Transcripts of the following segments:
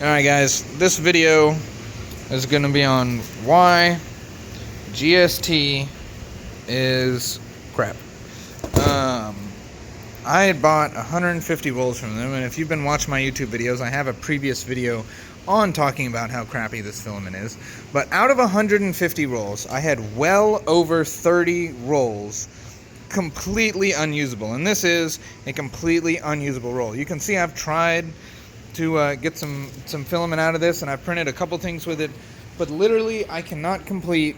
Alright guys, this video is going to be on why GST is crap. I had bought 150 rolls from them, and if you've been watching my YouTube videos, I have a previous video on talking about how crappy this filament is. But out of 150 rolls, I had well over 30 rolls completely unusable, and this is a completely unusable roll. You can see I've tried to get some filament out of this, and I've printed a couple things with it, but literally I cannot complete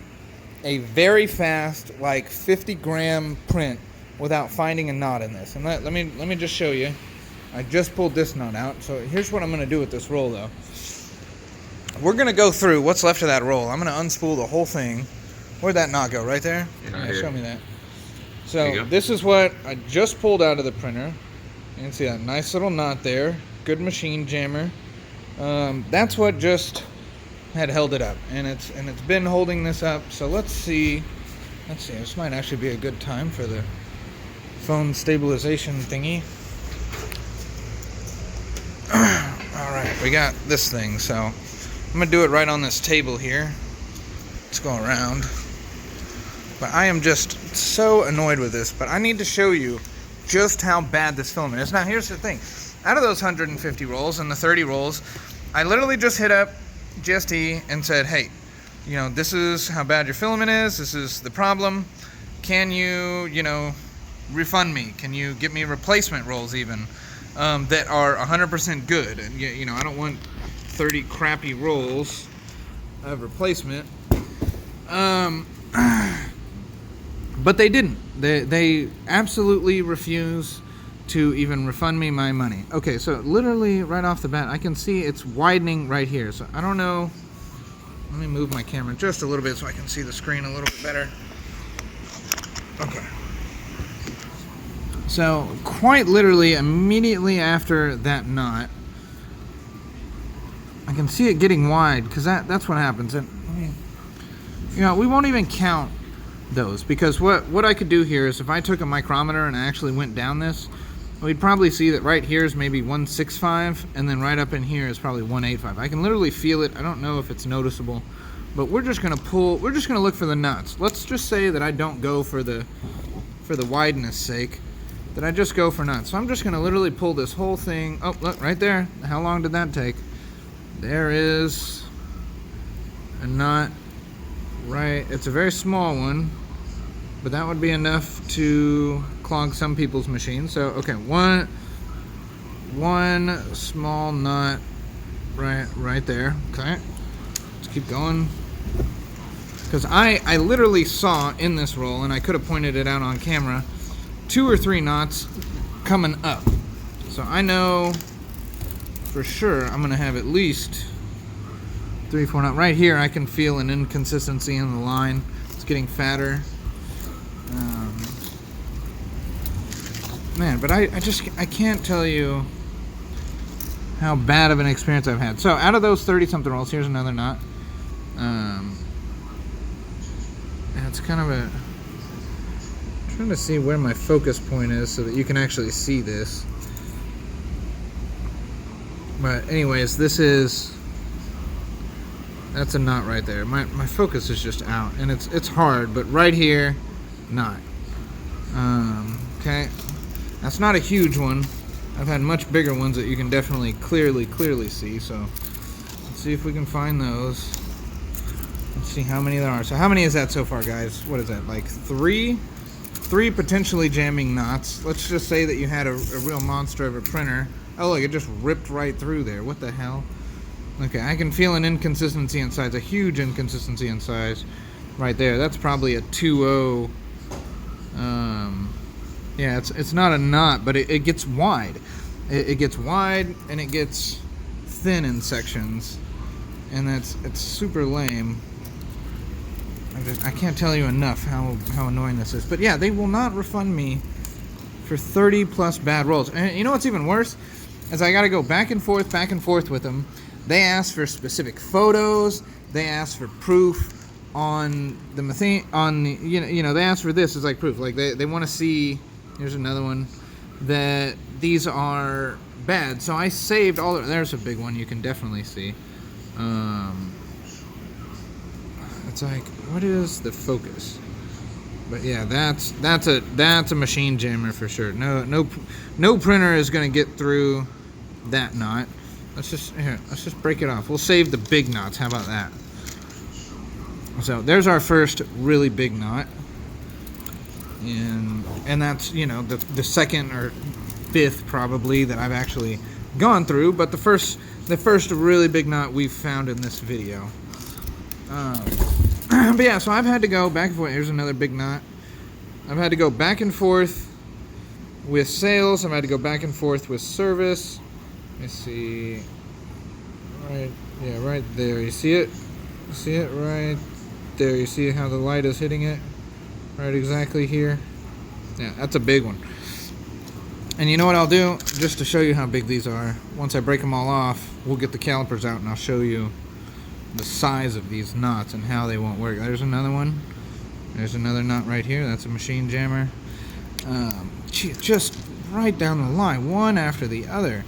a very fast, like 50-gram print without finding a knot in this. And let me just show you. I just pulled this knot out. So here's what I'm going to do with this roll, though. We're going to go through what's left of that roll. I'm going to unspool the whole thing. Where'd that knot go? Right there? Yeah, show me that. So this is what I just pulled out of the printer. You can see that nice little knot there. Good machine jammer. That's what just had held it up, and it's been holding this up. So let's see. This might actually be a good time for the phone stabilization thingy. All right, we got this thing. So I'm gonna do it right on this table here. Let's go around. But I am just so annoyed with this. But I need to show you just how bad this filament is. Now here's the thing. Out of those 150 rolls and the 30 rolls, I literally just hit up GST and said, hey, you know, this is how bad your filament is. This is the problem. Can you, refund me? Can you get me replacement rolls even that are 100% good? And, I don't want 30 crappy rolls of replacement. But they didn't. They absolutely refuse to even refund me my money. Okay, so literally right off the bat, I can see it's widening right here. So I don't know. Let me move my camera just a little bit so I can see the screen a little bit better. Okay. So quite literally immediately after that knot, I can see it getting wide, because that's what happens. And we won't even count those, because what I could do here is if I took a micrometer and I actually went down this, we'd probably see that right here is maybe 165, and then right up in here is probably 185. I can literally feel it. I don't know if it's noticeable, but we're just gonna look for the nuts. Let's just say that I don't go for the wideness sake, that I just go for nuts. So I'm just gonna literally pull this whole thing. Oh, look, right there. How long did that take? There is a knot. Right, it's a very small one, but that would be enough to clog some people's machines. So okay, one small knot right there. Okay, let's keep going, because I literally saw in this roll, and I could have pointed it out on camera, 2 or 3 knots coming up. So I know for sure I'm gonna have at least 3, 4 knots. Right here I can feel an inconsistency in the line. It's getting fatter. Man, but I can't tell you how bad of an experience I've had. So out of those 30 something rolls, here's another knot. It's kind of I'm trying to see where my focus point is so that you can actually see this. But anyways, that's a knot right there. My focus is just out, and it's hard, but right here, knot. Okay, that's not a huge one. I've had much bigger ones that you can definitely clearly see. So let's see if we can find those. Let's see how many there are. So how many is that so far, guys? What is that, like 3 potentially jamming knots? Let's just say that you had a real monster of a printer. Oh look, it just ripped right through there. What the hell? Okay, I can feel an inconsistency in size, a huge inconsistency in size right there. That's probably a 2.0. Yeah, it's not a knot, but it gets wide. It gets wide, and it gets thin in sections, and it's super lame. I can't tell you enough how annoying this is. But yeah, they will not refund me for 30 plus bad rolls. And you know what's even worse? Is I got to go back and forth with them. They ask for specific photos. They ask for proof on the methane. They ask for this as like proof. Like they want to see. Here's another one that these are bad. So I saved all of, there's a big one you can definitely see. It's like, what is the focus? But yeah, that's a machine jammer for sure. No printer is gonna get through that knot. Let's just break it off. We'll save the big knots. How about that? So there's our first really big knot, and that's, you know, the second or fifth probably that I've actually gone through, but the first really big knot we've found in this video. But yeah, so I've had to go back and forth. Here's another big knot. I've had to go back and forth with sales. I've had to go back and forth with service. Let me see. Right, yeah, right there. You see it? You see it right there? You see how the light is hitting it? Right exactly here. Yeah, that's a big one. And you know what I'll do? Just to show you how big these are, once I break them all off, we'll get the calipers out and I'll show you the size of these knots and how they won't work. There's another one. There's another knot right here. That's a machine jammer. Just right down the line, one after the other.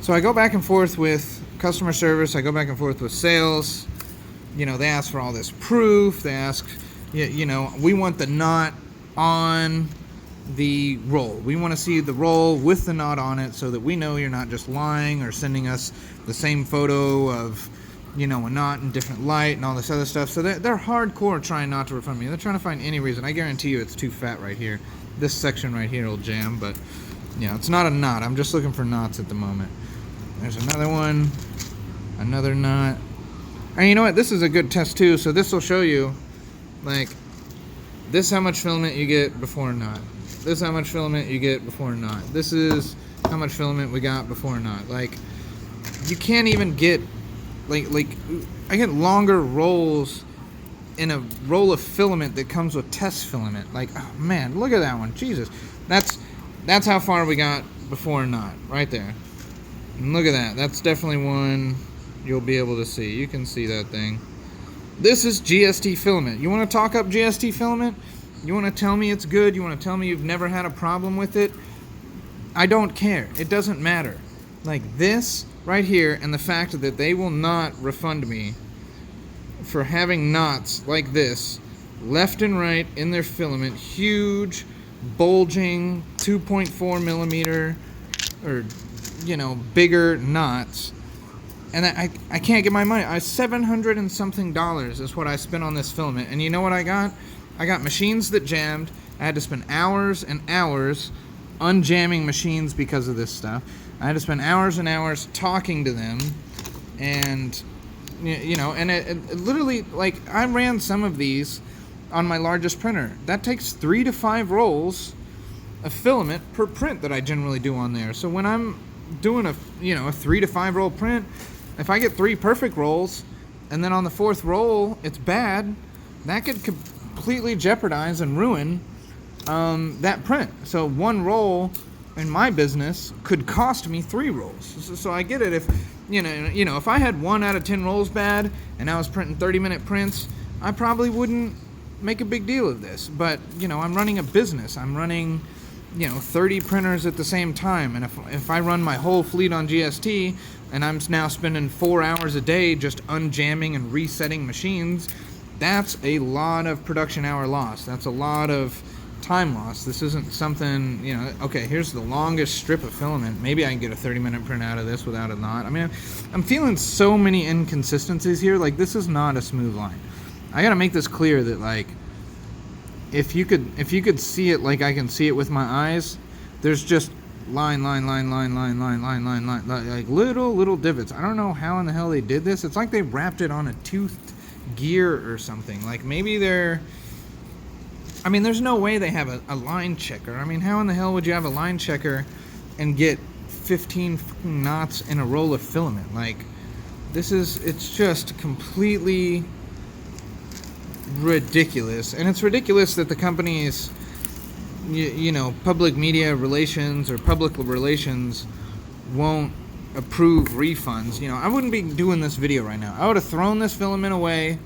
So I go back and forth with customer service. I go back and forth with sales. You know, they ask for all this proof. They ask, you know, we want the knot on the roll. We want to see the roll with the knot on it so that we know you're not just lying or sending us the same photo of, you know, a knot in different light and all this other stuff. So they're hardcore trying not to refund me. They're trying to find any reason. I guarantee you it's too fat right here. This section right here will jam, but yeah, it's not a knot. I'm just looking for knots at the moment. There's another one, another knot. And you know what? This is a good test too. So this will show you, like, this is how much filament you get before a knot. This is how much filament you get before a knot. This is how much filament we got before a knot. Like, you can't even get, like I get longer rolls in a roll of filament that comes with test filament. Like, oh man, look at that one. Jesus. That's how far we got before a knot, right there. And look at that. That's definitely one you'll be able to see. You can see that thing. This is GST filament. You want to talk up GST filament? You want to tell me it's good? You want to tell me you've never had a problem with it? I don't care. It doesn't matter. Like this right here, and the fact that they will not refund me for having knots like this left and right in their filament, huge bulging 2.4 millimeter or, you know, bigger knots, and I can't get my money. $700 and something is what I spent on this filament. And you know what I got? I got machines that jammed. I had to spend hours and hours unjamming machines because of this stuff. I had to spend hours and hours talking to them, and you know, and it literally, like, I ran some of these on my largest printer. That takes 3 to 5 rolls of filament per print that I generally do on there. So when I'm doing a 3 to 5 roll print, if I get 3 perfect rolls and then on the 4th roll it's bad, that could completely jeopardize and ruin that print. So 1 roll in my business could cost me 3 rolls. So I get it. If you know, if I had 1 out of 10 rolls bad and I was printing 30-minute prints, I probably wouldn't make a big deal of this. But you know, I'm running a business. I'm running, you know, 30 printers at the same time, and if I run my whole fleet on GST and I'm now spending 4 hours a day just unjamming and resetting machines, that's a lot of production hour loss. That's a lot of time loss. This isn't something, you know, okay, here's the longest strip of filament. Maybe I can get a 30-minute print out of this without a knot. I mean, I'm feeling so many inconsistencies here. Like, this is not a smooth line. I gotta make this clear that, like, if you could see it like I can see it with my eyes, there's just line, like little divots. I don't know how in the hell they did this. It's like they wrapped it on a toothed gear or something. Like, maybe they're, I mean, there's no way they have a line checker. I mean, how in the hell would you have a line checker and get 15 knots in a roll of filament? Like, it's just completely ridiculous. And it's ridiculous that the company's, you know, public media relations or public relations won't approve refunds. You know, I wouldn't be doing this video right now. I would have thrown this filament away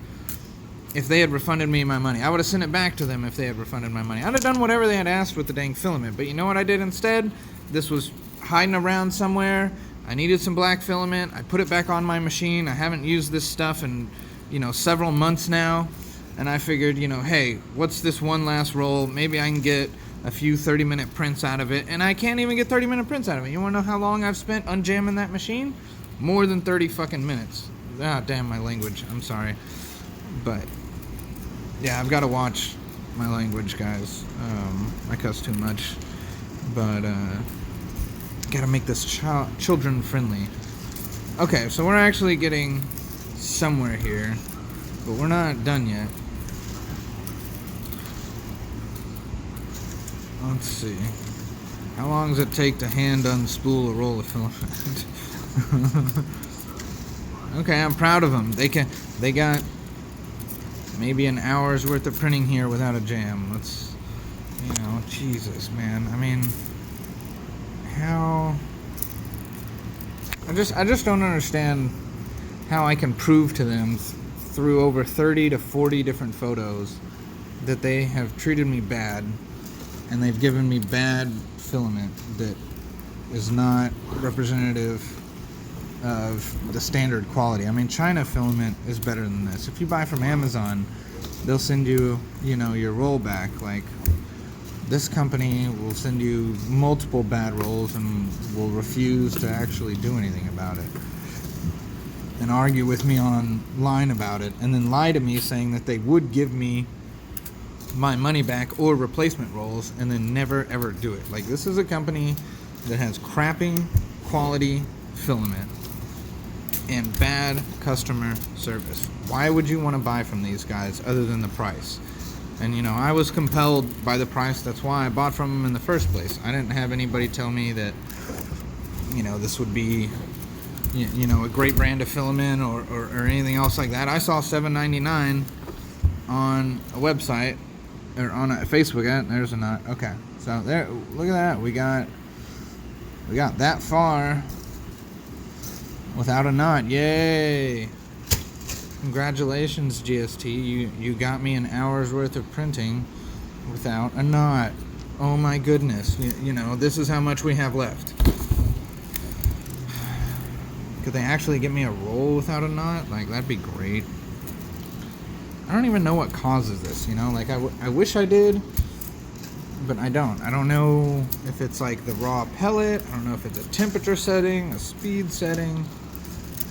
if they had refunded me my money. I would have sent it back to them if they had refunded my money. I'd have done whatever they had asked with the dang filament. But you know what I did instead? This was hiding around somewhere. I needed some black filament. I put it back on my machine. I haven't used this stuff in, several months now. And I figured, hey, what's this one last roll? Maybe I can get a few 30-minute prints out of it. And I can't even get 30-minute prints out of it. You want to know how long I've spent unjamming that machine? More than 30 fucking minutes. Ah, damn my language. I'm sorry. But, yeah, I've got to watch my language, guys. I cuss too much. But, gotta make this children friendly. Okay, so we're actually getting somewhere here. But we're not done yet. Let's see. How long does it take to hand unspool a roll of filament? Okay, I'm proud of them. They got maybe an hour's worth of printing here without a jam. Let's, Jesus, man. I mean, how? I just don't understand how I can prove to them through over 30 to 40 different photos that they have treated me bad and they've given me bad filament that is not representative of the standard quality. I mean, China filament is better than this. If you buy from Amazon, they'll send you, your roll back. Like, this company will send you multiple bad rolls and will refuse to actually do anything about it and argue with me online about it, and then lie to me saying that they would give me my money back or replacement rolls, and then never ever do it. Like, this is a company that has crappy quality filament and bad customer service. Why would you want to buy from these guys other than the price? And I was compelled by the price. That's why I bought from them in the first place. I didn't have anybody tell me that this would be a great brand of filament or anything else like that. I saw $7.99 on a website or on a Facebook ad. There's a knot. Okay, so there. Look at that. We got that far without a knot. Yay! Congratulations, GST. You got me an hour's worth of printing without a knot. Oh my goodness. This is how much we have left. Could they actually get me a roll without a knot? Like, that'd be great. I don't even know what causes this, Like, I wish I did, but I don't. I don't know if it's like the raw pellet. I don't know if it's a temperature setting, a speed setting.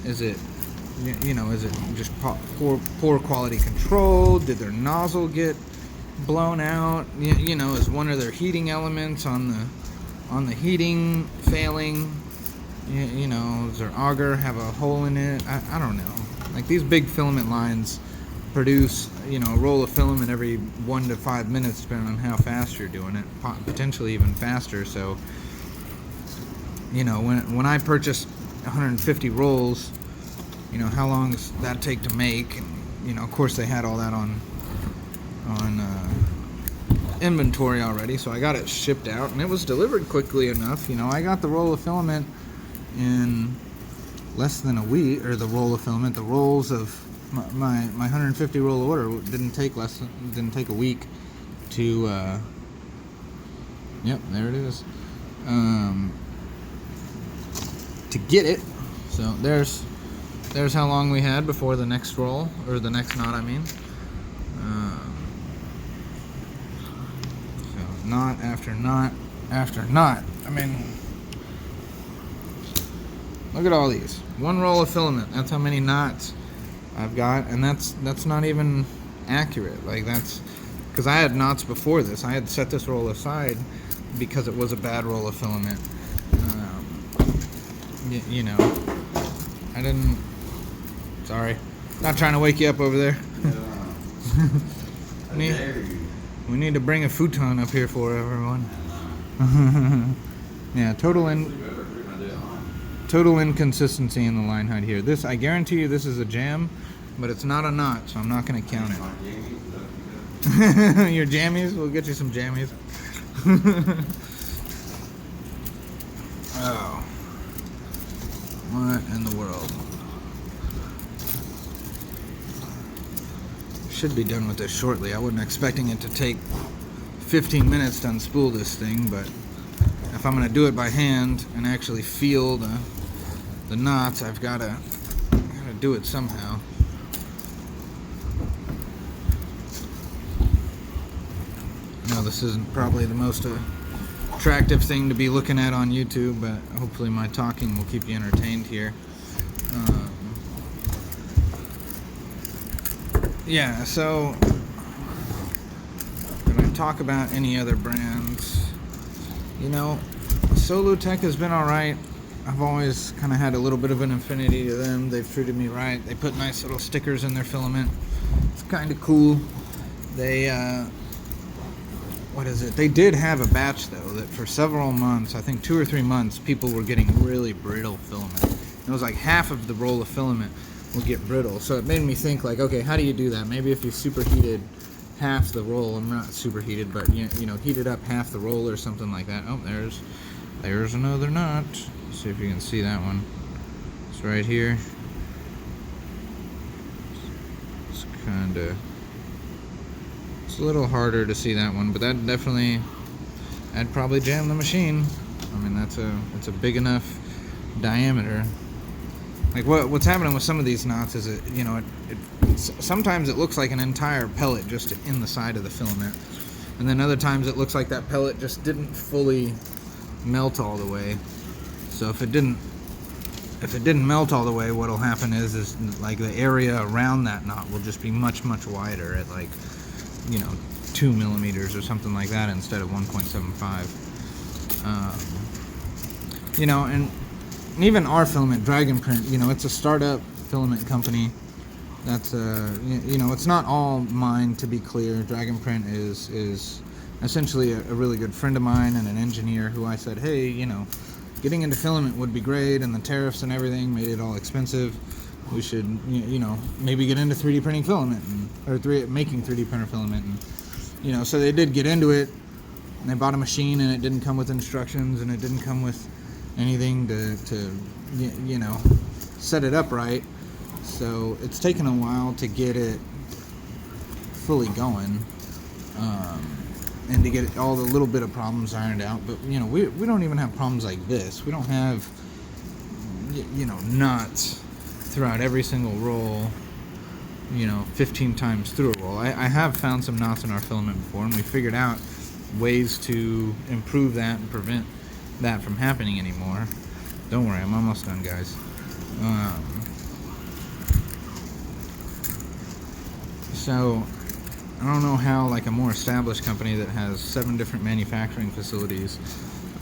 Is it, is it just poor quality control? Did their nozzle get blown out? Is one of their heating elements on the heating failing? Does their auger have a hole in it? I don't know. Like, these big filament lines produce, a roll of filament every 1 to 5 minutes, depending on how fast you're doing it, potentially even faster. So, when I purchased 150 rolls, how long does that take to make? And, of course, they had all that on inventory already, so I got it shipped out, and it was delivered quickly enough. I got the roll of filament in less than a week, or the roll of filament, the rolls of my 150 roll order didn't take a week to yep, there it is, to get it. So there's how long we had before the next roll, or the next knot, I mean. So knot after knot after knot. I mean, look at all these. One roll of filament. That's how many knots I've got, and that's not even accurate. Like, that's because I had knots before this. I had set this roll aside because it was a bad roll of filament. I didn't. Sorry, not trying to wake you up over there. We need to bring a futon up here for everyone. Yeah, total inconsistency in the line height here. This, I guarantee you, this is a jam, but it's not a knot, so I'm not going to count it. Your jammies? We'll get you some jammies. Oh. What in the world? Should be done with this shortly. I wasn't expecting it to take 15 minutes to unspool this thing, but if I'm going to do it by hand and actually feel the knots, I've got to do it somehow. I know this isn't probably the most attractive thing to be looking at on YouTube, but hopefully my talking will keep you entertained here. Yeah, so when I talk about any other brands, you know, Solutech has been alright. I've always kind of had a little bit of an affinity to them. They've treated me right. They put nice little stickers in their filament. It's kind of cool. They, what is it? They did have a batch, though, that for several months, I think 2 or 3 months, people were getting really brittle filament. It was like half of the roll of filament will get brittle. So it made me think, like, okay, how do you do that? Maybe if you superheated half the roll, I'm not superheated, but you know, heated up half the roll or something like that. Oh, there's another knot. Let's see if you can see that one. It's right here. It's kind of, it's a little harder to see that one, but that definitely, I'd probably jam the machine. I mean, it's a big enough diameter. Like what's happening with some of these knots is it, you know, sometimes it looks like an entire pellet just in the side of the filament, and then other times it looks like that pellet just didn't fully melt all the way. So if it didn't melt all the way, what'll happen is like the area around that knot will just be much wider at, like, you know, 2 millimeters or something like that instead of 1.75. You know, and even our filament, Dragon Print, you know, it's a startup filament company. That's you know, it's not all mine, to be clear. Dragon Print is essentially a really good friend of mine and an engineer who I said, hey, you know, getting into filament would be great, and the tariffs and everything made it all expensive. We should, you know, maybe get into 3D printing filament, making 3D printer filament, and, you know, so they did get into it. And they bought a machine, and it didn't come with instructions, and it didn't come with anything to you know, set it up right. So it's taken a while to get it fully going, and to get all the little bit of problems ironed out. But, you know, we don't even have problems like this. We don't have, you know, knots throughout every single roll, you know, 15 times through a roll. I have found some knots in our filament before, and we figured out ways to improve that and prevent that from happening anymore. Don't worry, I'm almost done, guys. So I don't know how, like, a more established company that has 7 different manufacturing facilities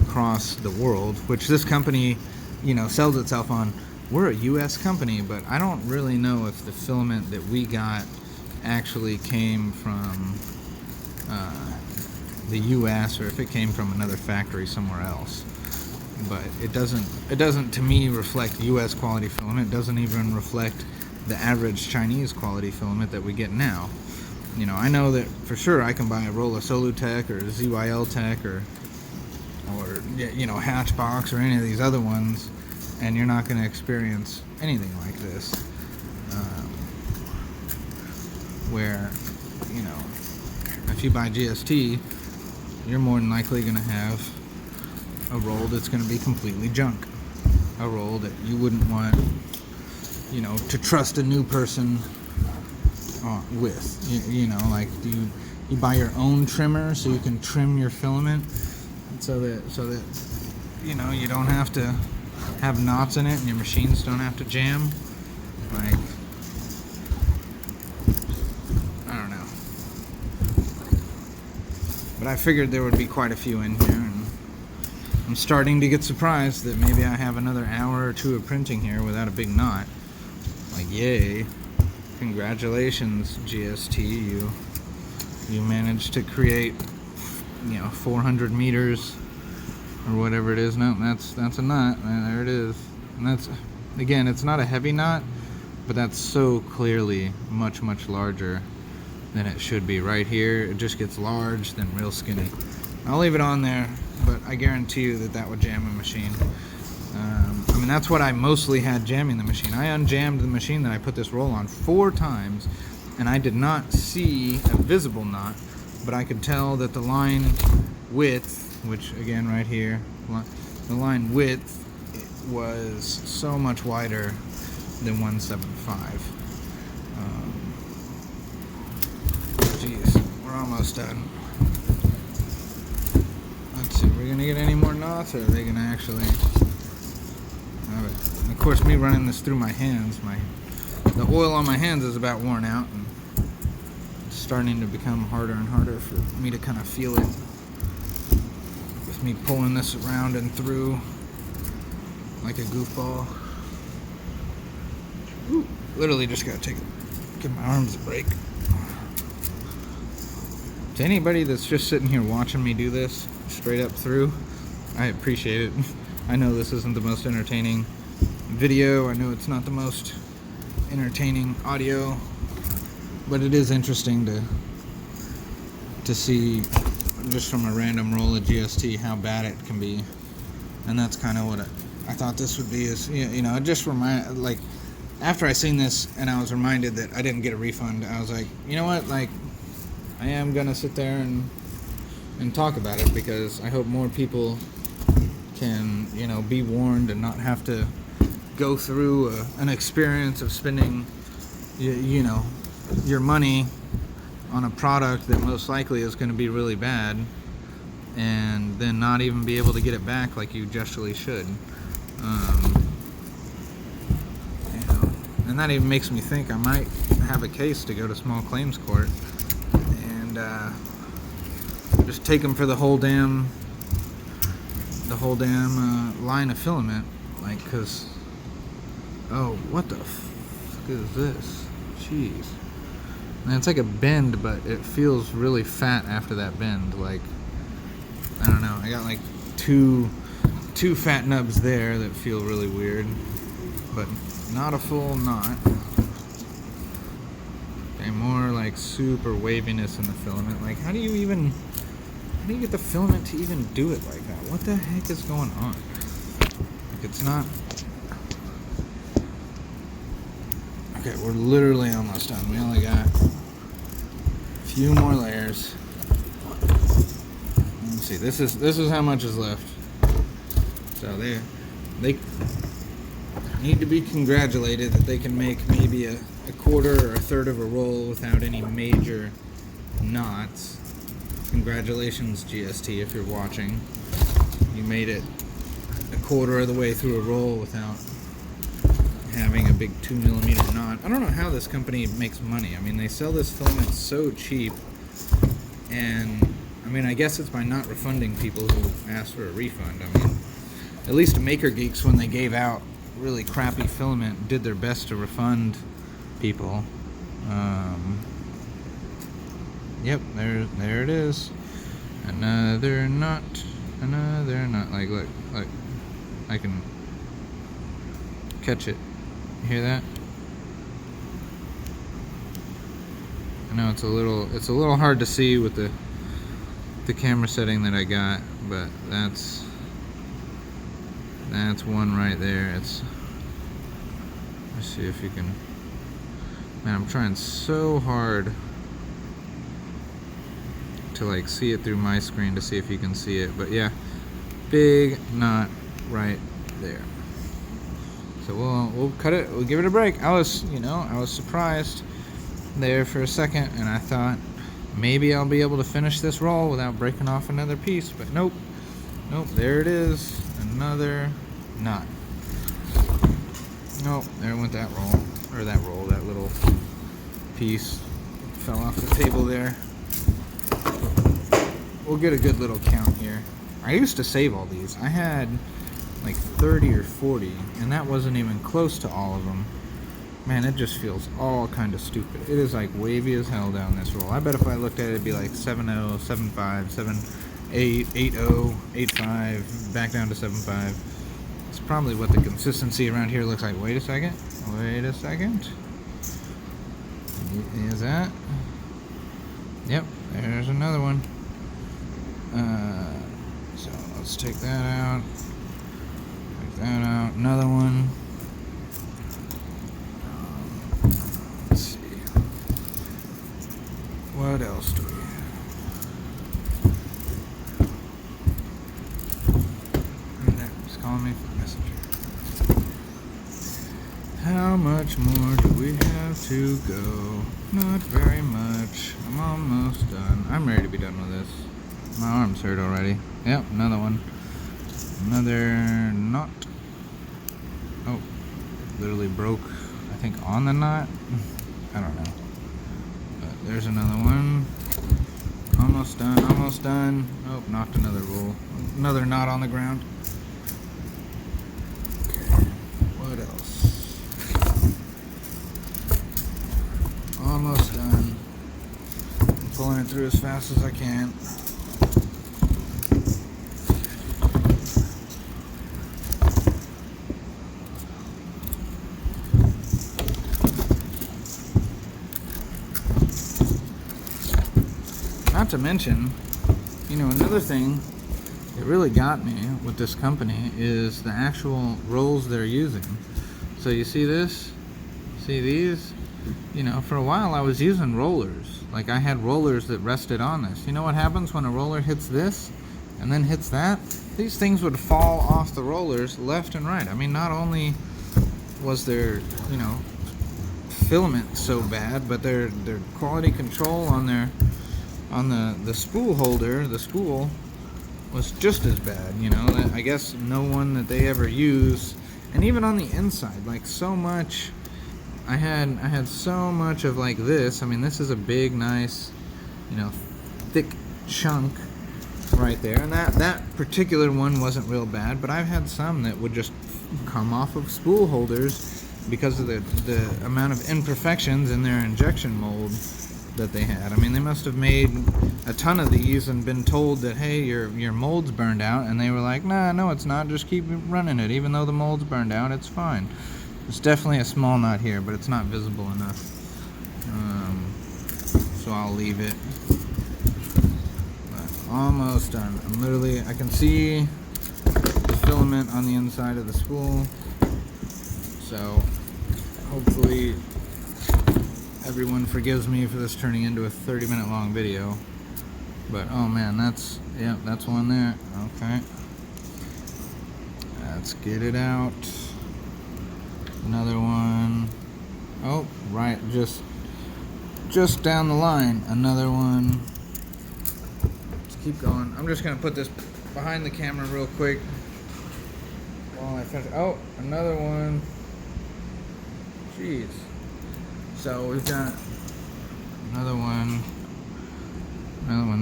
across the world, which this company, you know, sells itself on, we're a US company, but I don't really know if the filament that we got actually came from the US or if it came from another factory somewhere else. But it doesn't to me reflect US quality filament. It doesn't even reflect the average Chinese quality filament that we get now. You know, I know that for sure I can buy a roll of Solutech or ZYL Tech or you know, Hatchbox or any of these other ones, and you're not going to experience anything like this. Where, you know, if you buy GST, you're more than likely going to have a roll that's going to be completely junk. A roll that you wouldn't want, you know, to trust a new person with. You know, like, you buy your own trimmer so you can trim your filament so that you know, you don't have to have knots in it and your machines don't have to jam. Like, I don't know. But I figured there would be quite a few in here, and I'm starting to get surprised that maybe I have another hour or two of printing here without a big knot. Like, yay. Congratulations, GST. You managed to create, you know, 400 meters or whatever it is. No, that's a knot. There it is. And that's, again, it's not a heavy knot, but that's so clearly much larger than it should be. Right here, it just gets large, then real skinny. I'll leave it on there, but I guarantee you that would jam a machine. I mean, that's what I mostly had jamming the machine. I unjammed the machine that I put this roll on 4 times, and I did not see a visible knot, but I could tell that the line width, which again right here, the line width was so much wider than 175. Geez, we're almost done. Let's see, are we gonna get any more knots, or are they gonna actually have it? And of course, me running this through my hands, the oil on my hands is about worn out, and it's starting to become harder and harder for me to kind of feel it with me pulling this around and through like a goofball. Ooh, literally just gotta give my arms a break. To anybody that's just sitting here watching me do this straight up through, I appreciate it. I know this isn't the most entertaining video. I know it's not the most entertaining audio, but it is interesting to see just from a random roll of GST how bad it can be. And that's kind of what I thought this would be, is, you know, just like, after I seen this and I was reminded that I didn't get a refund, I was like, you know what, like, I am gonna sit there and talk about it, because I hope more people can, you know, be warned and not have to go through an experience of spending, you know, your money on a product that most likely is going to be really bad, and then not even be able to get it back like you justly should. You know, and that even makes me think I might have a case to go to small claims court and just take them for the whole damn line of filament, like, cause oh, what the fuck is this? Jeez. And it's like a bend, but it feels really fat after that bend. Like, I don't know. I got like two fat nubs there that feel really weird, but not a full knot. Okay, more like super waviness in the filament. Like, how do you get the filament to even do it like that? What the heck is going on? Like, it's not. Okay, we're literally almost done. We only got a few more layers. Let's see. This is how much is left. So they need to be congratulated that they can make maybe a quarter or a third of a roll without any major knots. Congratulations, GST, if you're watching. You made it a quarter of the way through a roll without having a big 2mm knot. I don't know how this company makes money. I mean, they sell this filament so cheap, and I mean, I guess it's by not refunding people who ask for a refund. I mean, at least Maker Geeks, when they gave out really crappy filament, did their best to refund people. Yep, there it is. Another knot. Like, look, I can catch it. You hear that? I know it's a little hard to see with the camera setting that I got, but that's one right there. Let's see if you can. Man, I'm trying so hard to like see it through my screen to see if you can see it, but yeah, big knot right there. So we'll cut it. We'll give it a break. I was surprised there for a second, and I thought maybe I'll be able to finish this roll without breaking off another piece, but nope. There it is, another knot. Nope, there went that little piece fell off the table there. We'll get a good little count here. I used to save all these. I had like 30 or 40, and that wasn't even close to all of them. Man, it just feels all kind of stupid. It is like wavy as hell down this roll. I bet if I looked at it, it'd be like 7.0, 7.5, 7.8, 8.0, 8.5, back down to 7.5. It's probably what the consistency around here looks like. Wait a second. Is that? Yep, there's another one. So let's take that out. Another one. Let's see. What else do we have? much more do we have to go? Not very much. I'm almost done. I'm ready to be done with this. My arms hurt already. Yep, another one. Another knot. Oh, literally broke, I think, on the knot. I don't know. But there's another one. Almost done, almost done. Oh, knocked another roll. Another knot on the ground. Okay, what else? Almost done. I'm pulling it through as fast as I can. Not to mention, you know, another thing that really got me with this company is the actual rolls they're using. So you see this? See these? You know, for a while I was using rollers. Like I had rollers that rested on this. You know what happens when a roller hits this and then hits that? These things would fall off the rollers left and right. I mean, not only was their, you know, filament so bad, but their quality control on the spool holder, the spool, was just as bad, you know. I guess no one that they ever use. And even on the inside, like so much, I had so much of like this. I mean, this is a big, nice, you know, thick chunk right there. And that particular one wasn't real bad, but I've had some that would just come off of spool holders because of the amount of imperfections in their injection mold that they had. I mean, they must have made a ton of these and been told that, hey, your mold's burned out, and they were like, nah, no, it's not, just keep running it. Even though the mold's burned out, it's fine. It's definitely a small knot here, but it's not visible enough. So I'll leave it. But almost done. I'm literally, I can see the filament on the inside of the spool. So hopefully everyone forgives me for this turning into a 30-minute long video. But oh man, that's one there. Okay, let's get it out. Another one. Oh, right, just down the line. Another one. Let's keep going. I'm just gonna put this behind the camera real quick while I finish. Oh, another one. Jeez. So we've got another one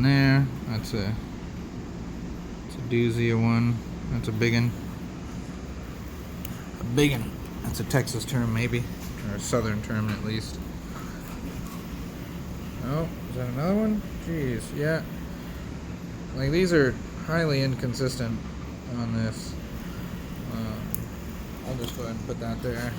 there. That's a doozy of one. That's a big one. A big one. That's a Texas term, maybe, or a southern term at least. Oh, is that another one? Jeez, yeah. Like, these are highly inconsistent on this. I'll just go ahead and put that there.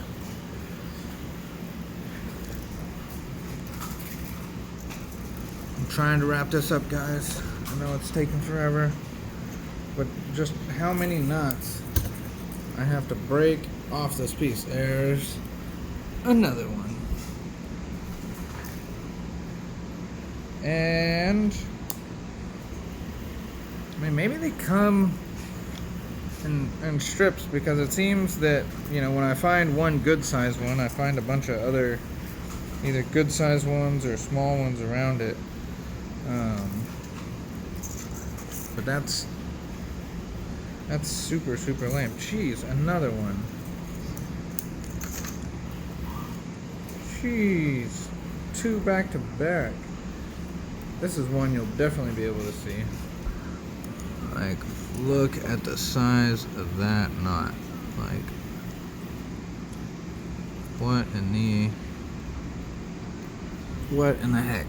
I'm trying to wrap this up, guys. I know it's taking forever, but just how many nuts I have to break off this piece. There's another one. And I mean, maybe they come in strips, because it seems that, you know, when I find one good sized one, I find a bunch of other either good sized ones or small ones around it. But that's super lame. Jeez, another one. Jeez, 2 back to back. This is one you'll definitely be able to see. Like, look at the size of that knot. Like, what in the heck?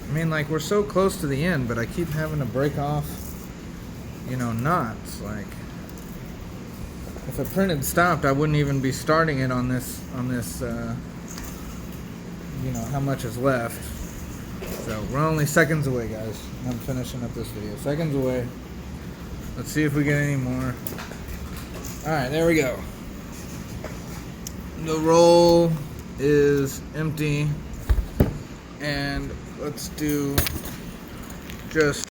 I mean, like, we're so close to the end, but I keep having to break off, you know, knots. Like, if a print had stopped, I wouldn't even be starting it on this, you know, how much is left. So, we're only seconds away, guys. I'm finishing up this video. Seconds away. Let's see if we get any more. Alright, there we go. The roll is empty. And let's do just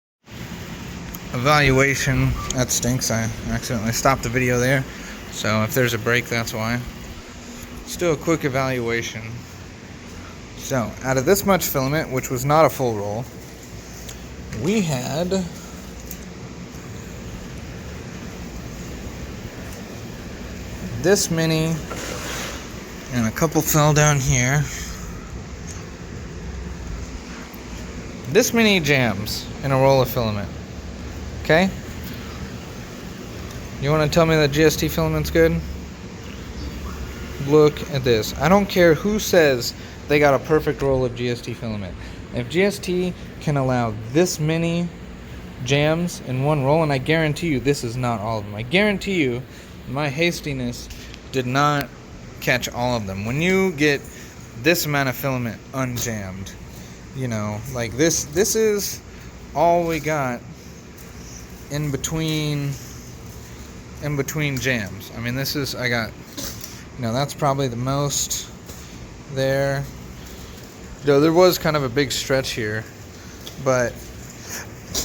evaluation. That stinks. I accidentally stopped the video there. So if there's a break, that's why. Let's do a quick evaluation. So out of this much filament, which was not a full roll, we had this many, and a couple fell down here. This many jams in a roll of filament. Okay? You want to tell me that GST filament's good? Look at this. I don't care who says they got a perfect roll of GST filament. If GST can allow this many jams in one roll, and I guarantee you this is not all of them. I guarantee you my hastiness did not catch all of them. When you get this amount of filament unjammed, you know, like this is all we got in between jams. I mean, this is, I got, you know, that's probably the most there. Though there was kind of a big stretch here, but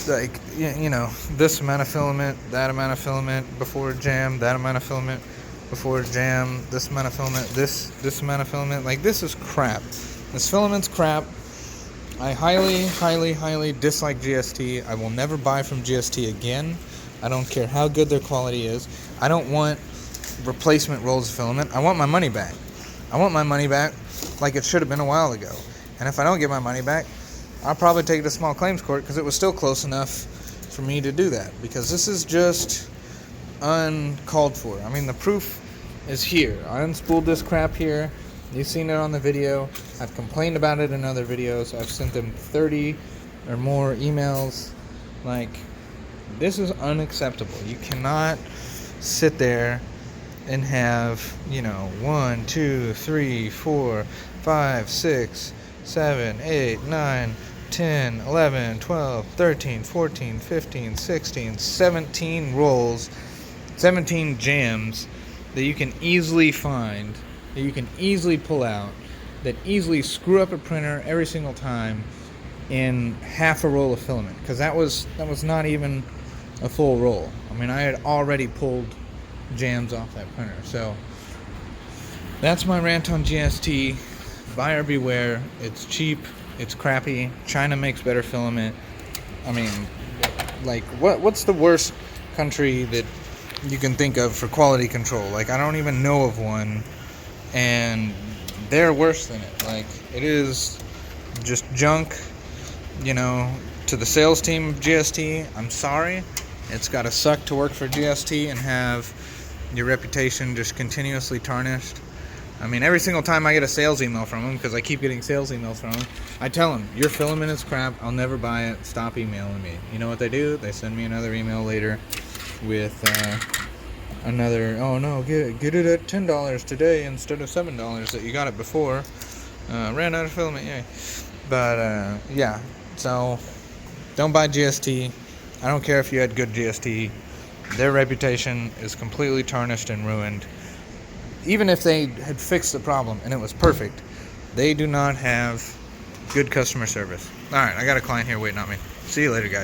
like, you know, this amount of filament, that amount of filament before jam, that amount of filament before jam, this amount of filament, this amount of filament. Like, this is crap. This filament's crap. I highly dislike GST. I will never buy from GST again. I don't care how good their quality is. I don't want replacement rolls of filament. I want my money back. I want my money back like it should have been a while ago. And if I don't get my money back, I'll probably take it to small claims court, because it was still close enough for me to do that. Because this is just uncalled for. I mean, the proof is here. I unspooled this crap here. You've seen it on the video. I've complained about it in other videos. I've sent them 30 or more emails. Like, this is unacceptable. You cannot sit there and have, you know, 1, 2, 3, 4, 5, 6, 7, 8, 9, 10, 11, 12, 13, 14, 15, 16, 17 rolls, 17 jams that you can easily find, that you can easily pull out, that easily screw up a printer every single time in half a roll of filament. Because that was not even a full roll. I mean, I had already pulled jams off that printer. So that's my rant on GST. Buyer beware. It's cheap. It's crappy. China makes better filament. I mean, like, what's the worst country that you can think of for quality control? Like, I don't even know of one, and they're worse than it. Like, it is just junk. You know, to the sales team of GST, I'm sorry. It's got to suck to work for GST and have your reputation just continuously tarnished. I mean, every single time I get a sales email from them, because I keep getting sales emails from them, I tell them, your filament is crap, I'll never buy it, stop emailing me. You know what they do? They send me another email later with another, oh no, get it at $10 today instead of $7 that you got it before. Ran out of filament, yay. But, yeah, so don't buy GST. I don't care if you had good GST. Their reputation is completely tarnished and ruined. Even if they had fixed the problem and it was perfect, they do not have good customer service. Alright, I got a client here waiting on me. See you later, guys.